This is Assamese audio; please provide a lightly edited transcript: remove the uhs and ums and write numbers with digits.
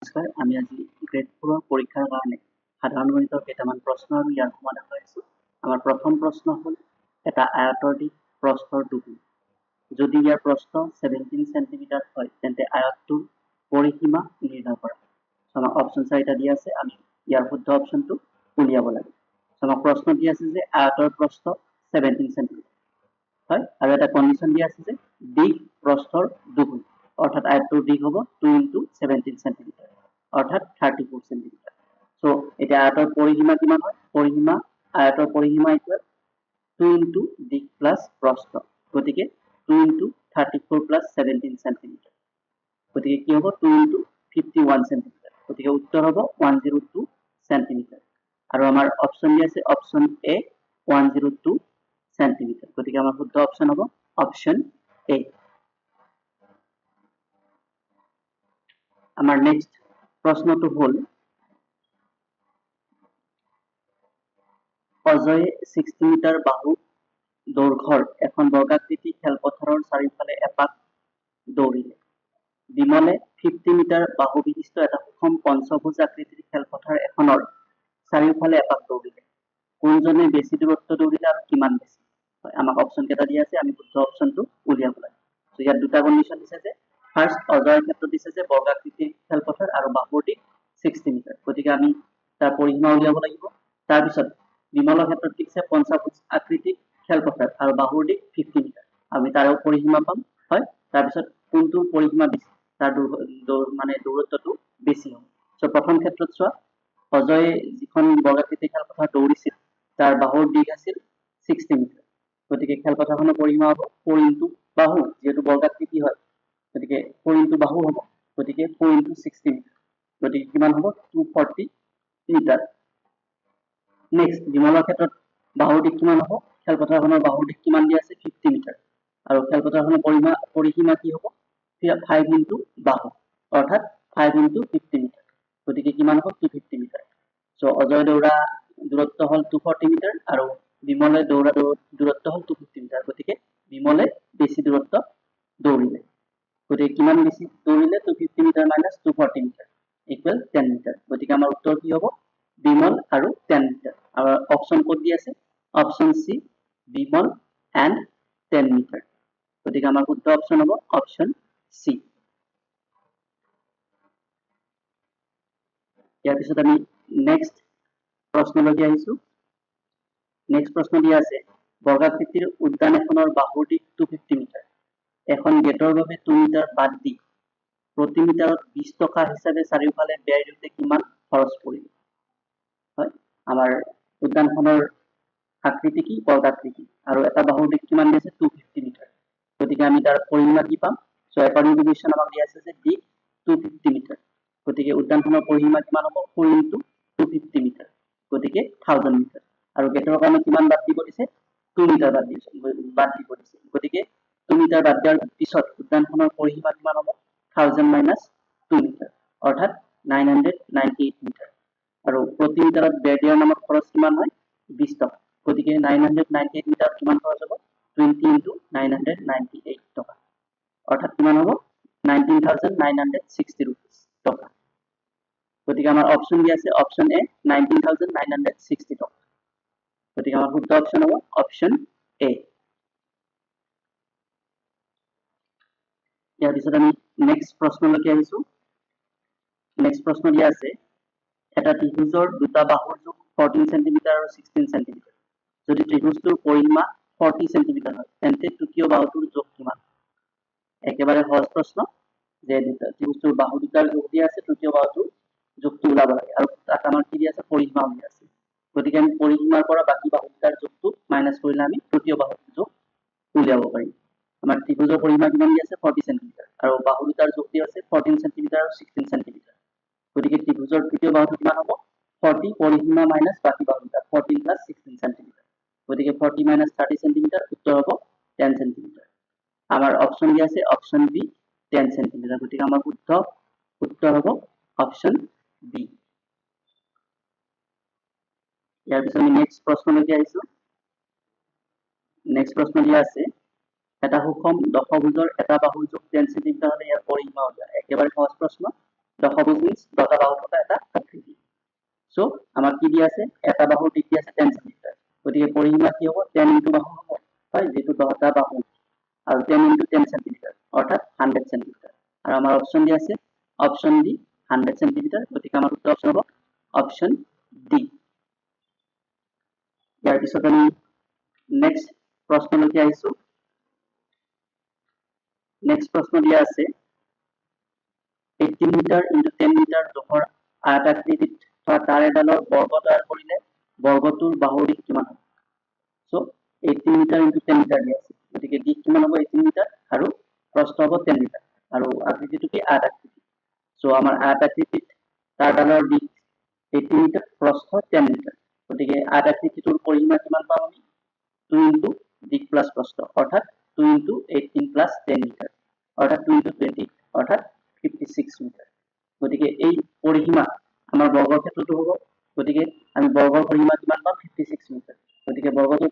নমস্কাৰ, আমি আজি গ্ৰেড 4 পৰীক্ষাৰ কাৰণে সাধাৰণ গণিতৰ কেইটামান প্ৰশ্ন আৰু ইয়াৰ সমাধান কৰিছো। আমাৰ প্ৰথম প্ৰশ্ন হ'ল এটা আয়তৰ দিশ প্ৰস্থৰ দুগুণ। যদি ইয়াৰ প্ৰস্থ 17 সেন্টিমিটাৰ হয় তেন্তে আয়তটোৰ পৰিসীমা নিৰ্ণয় কৰা। আমাক অপচন 4টা দিয়া আছে, আমি ইয়াৰ শুদ্ধ অপচনটো উলিয়াব লাগে। আমাক প্ৰশ্ন দিয়া আছে যে আয়তৰ প্ৰস্থ 17 সেন্টিমিটাৰ হয়, আৰু এটা কন্ডিশন দিয়া আছে যে দিশ প্ৰস্থৰ দুগুণ, অৰ্থাৎ আয়তটোৰ দিশ হ'ব 2 × 17 সেন্টিমিটাৰ, অৰ্থাৎ 34 সেন্টিমিটাৰ। সো এটা আয়তৰ পৰিসীমা কিমান হয়? পৰিসীমা আয়তৰ পৰিসীমা ইকুৱেল 2 × দিশ প্লাস প্ৰস্থ, গতিকে 2 × 34 প্লাস 17 সেন্টিমিটাৰ, গতিকে কি হ'ব 2 × 51 সেন্টিমিটাৰ, গতিকে উত্তৰ হ'ব 102 সেন্টিমিটাৰ। আৰু আমাৰ অপচন দিয়া আছে অপচন এ 102 সেন্টিমিটাৰ, গতিকে আমাৰ শুদ্ধ অপচন হ'ব অপচন এ। আমাৰ নেক্সট প্ৰশ্নটো হ'ল অজয়ে 60 মিটাৰ বাহু দৈৰ্ঘ্যৰ এখন বৰ্গাকৃতি খেলপথাৰৰ চাৰিওফালে এপাক দৌৰিলে। বিমলে 50 মিটাৰ বাহু বিশিষ্ট এটা সুষম পঞ্চভুজ আকৃতিৰ খেলপথাৰ এখনৰ চাৰিওফালে এপাক দৌৰিলে। কোনজনে বেছি দূৰত্ব দৌৰিলে আৰু কিমান বেছি? আমাক অপচন কেইটা দিয়া আছে, আমি শুদ্ধ অপচনটো উলিয়াব লাগে। তো ইয়াত দুটা কন্ডিশন দিছে যে ফার্স্ট অজয়ৰ ক্ষেত্ৰত দিছে যে বৰ্গাকৃতিৰ খেলপথাৰ আৰু বাহুৰ দিশ 60 মিটাৰ, গতিকে আমি তাৰ পৰিসীমা উলিয়াব লাগিব। তাৰ পিছত বিমলৰ ক্ষেত্ৰত দিছে পঞ্চভুজ আকৃতিৰ খেলপথাৰ আৰু বাহুৰ দিশ 50 মিটাৰ, আমি তাৰ পৰিসীমা পাম হয়। তাৰ পিছত কোনটো পৰিসীমা বেছি, তাৰ দূৰত্বটো বেছি হ'ব। সো প্ৰথম ক্ষেত্ৰত চোৱা, অজয়ে যিখন বৰ্গাকৃতিৰ খেলপথাৰ দৌৰিছিল তাৰ বাহুৰ দিশ আছিল 60 মিটাৰ, গতিকে খেলপথাৰখনৰ পৰিসীমা হ'ব 4 × বাহু, যেহেতু বৰ্গাকৃতি হয় গতিকে 4 × বাহু হ'ব, গতিকে 4 × 60 মিটাৰ, গতিকে কিমান হ'ব 240 মিটাৰ। নেক্সট বিমলৰ ক্ষেত্ৰত বাহুৰ দিশ কিমান হ'ব? খেলপথাৰখনৰ বাহুৰ দিশ কিমান দিয়া আছে 50 মিটাৰ, আৰু খেলপথাৰখনৰ পৰিসীমা কি হ'ব 5 × বাহু, অৰ্থাৎ 5 × 50 মিটাৰ, গতিকে কিমান হ'ব 250 মিটাৰ। সো অজয় দৌৰা দূৰত্ব হ'ল 240 মিটাৰ আৰু বিমলে দৌৰা দূৰত্ব হ'ল 250 মিটাৰ, গতিকে বিমলে বেছি দূৰত্ব দৌৰিলে। গতিকে কিমান বেছি দৌৰিলে 250 metre minus 240 metre equal 10 metre, গতিকে আমাৰ উত্তৰ কি হ'ব বিমল আৰু 10 মিটাৰ। আৰু অপচন ক'ত দি আছে? অপচন সি বিমল এণ্ড 10 মিটাৰ, গতিকে আমাৰ শুদ্ধ অপচন হ'ব অপচন সি। ইয়াৰ পিছত আমি নেক্সট প্ৰশ্নলৈকে আহিছো। নেক্সট প্ৰশ্ন দিয়া আছে বৰ্গাকৃতিৰ উদ্যান এখনৰ বাহুৰ দিশ 250 মিটাৰ, এখন গেটৰ বাবে 2 মিটাৰ বাদ দি প্ৰতি মিটাৰত 20 টকা হিচাপে চাৰিওফালে ব্যয় দিওঁতে কিমান খৰচ পৰিব? হয়, আমাৰ উদ্যানখনৰ আকৃতি কি? বৰ্গাকৃতি, আৰু এটা বাহুৰ দিশ কিমান দিছে 250 মিটাৰ, গতিকে আমি তাৰ পৰিসীমা কি পাম? সো একাৰ্ডিং টু কুৱেশ্যন আমাক দিয়া আছে যে দিশ 250 মিটাৰ, গতিকে উদ্যানখনৰ পৰিসীমা কিমান হ'ব 4 × 250 মিটাৰ, গতিকে 1000 মিটাৰ, আৰু গেটৰ কাৰণে কিমান বাদ দিব দিছে 2 মিটাৰ বাদ দিব দিছে, গতিকে 2 মিটাৰ বাদ দিয়াৰ পিছত উদ্যানখনৰ পৰিসীমা কিমান হ'ব 1000 মাইনাস 2 মিটাৰ, অৰ্থাৎ 998 মিটাৰ, আৰু প্ৰতি মিটাৰত ব্যয় দিয়াৰ নামত খৰচ কিমান হয় 20 টকা, গতিকে 998 মিটাৰ কিমান খৰচ হ'ব 20 × 998 টকা, অৰ্থাৎ কিমান হ'ব 19,960 টকা, গতিকে আমাৰ অপচন দিয়া আছে অপচন এ 19,960 টকা, গতিকে আমাৰ শুদ্ধ অপচন হ'ব অপচন এ। ইয়াৰ পিছত আমি নেক্সট প্ৰশ্নলৈকে আহিছো। নেক্সট প্ৰশ্ন দিয়া আছে এটা ত্ৰিভুজৰ দুটা বাহুৰ জোখ 14 সেন্টিমিটাৰ আৰু 16 সেন্টিমিটাৰ, যদি ত্ৰিভুজটোৰ পৰিসীমা 40 সেন্টিমিটাৰ হয় তেন্তে তৃতীয় বাহুটোৰ জোখ কিমান? একেবাৰে সহজ প্ৰশ্ন, যে ত্ৰিভুজটোৰ বাহু দুটাৰ জোখ দিয়া আছে, তৃতীয় বাহুটোৰ জোখটো ওলাব লাগে, আৰু তাত আমাৰ কি দিয়া আছে পৰিসীমা দিয়া আছে, গতিকে আমি পৰিসীমাৰ পৰা বাকী বাহু দুটাৰ জোখটো মাইনাস কৰিলে আমি তৃতীয় বাহুটোৰ জোখ উলিয়াব পাৰিম। আমাৰ ত্ৰিভুজৰ পৰিসীমা কিমান দিয়া আছে 40 সেন্টিমিটাৰ, আৰু বাহু দুটাৰ জোখ দিয়া আছে 14 সেন্টিমিটাৰ আৰু 16 সেন্টিমিটাৰ, গতিকে ত্ৰিভুজৰ তৃতীয় বাহুটো কিমান হ'ব 40 পৰিসীমা মাইনাস বাকী বাহু দুটা 14 + 16 সেন্টিমিটাৰ, গতিকে 40 - 30 সেন্টিমিটাৰ, উত্তৰ হ'ব 10 সেন্টিমিটার। আমার অপশন দিয়া আছে অপশন বি 10 সেন্টিমিটার, গতিকে আমার শুদ্ধ উত্তর হ'ব অপশন বি। ইয়াৰ পিছত আমি নেক্সট প্ৰশ্নলৈকে আহিছো। নেক্সট প্ৰশ্ন দিয়া আছে এটা সুষম দশভুজৰ এটা বাহুৰ জোখ 10 সেন্টিমিটাৰ হলে ইয়াৰ পৰিসীমা উলিওৱা। একেবাৰে সহজ প্ৰশ্ন, দশভুজ মিন্স দহটা বাহু থকা এটা আকৃতি। সো আমাৰ কি দিয়া আছে, এটা বাহুৰ দিক দিয়া আছে 10 সেন্টিমিটাৰ, গতিকে পৰিসীমা কি হ'ব 10 ইনটু বাহু হ'ব, হয়, যেটো দহটা বাহু আৰু 10 ইনটু 10 সেন্টিমিটাৰ অৰ্থাৎ 100 সেন্টিমিটাৰ। আৰু আমাৰ অপচন দি আছে অপচন ডি 100 সেন্টিমিটাৰ, গতিকে আমাৰ উত্তৰ অপচন হ'ব অপচন ডি। ইয়াৰ পিছত আমি নেক্সট প্ৰশ্নলৈকে আহিছো। নেক্সট প্ৰশ্ন দিয়া আছে 18 মিটাৰ ইনটু 10 মিটাৰ জোখৰ আয়তাকৃতিত থকা তাঁৰ এডালৰ বৰ্গ তৈয়াৰ কৰিলে বৰ্গটোৰ বাহুৰ দিক কিমান হ'ব? সো 18 মিটাৰ ইনটু 10 মিটাৰ দিয়া আছে, গতিকে দিক কিমান হ'ব 18 মিটাৰ আৰু প্ৰস্থ হ'ব 10 মিটাৰ আৰু আকৃতিটো কি আয়তাকৃতি। সো আমাৰ আয়তাকৃতিত তাঁৰডালৰ দিক 18 মিটাৰ, প্ৰস্থ 10 মিটাৰ, গতিকে আয়তাকৃতিটোৰ পৰিসীমা কিমান পাম আমি 2 ইনটু দিক প্লাস প্ৰস্থ অৰ্থাৎ 2 ইনটু 18 প্লাস 10 মিটাৰ অৰ্থাৎ 2 ইনটু 20 অৰ্থাৎ 56 মিটাৰ। গতিকে এই পৰিসীমা আমাৰ বৰ্গৰ ক্ষেত্ৰতো হ'ব, গতিকে আমি বৰ্গৰ পৰিসীমা কিমান পাম 56 মিটাৰ, গতিকে বৰ্গটোৰ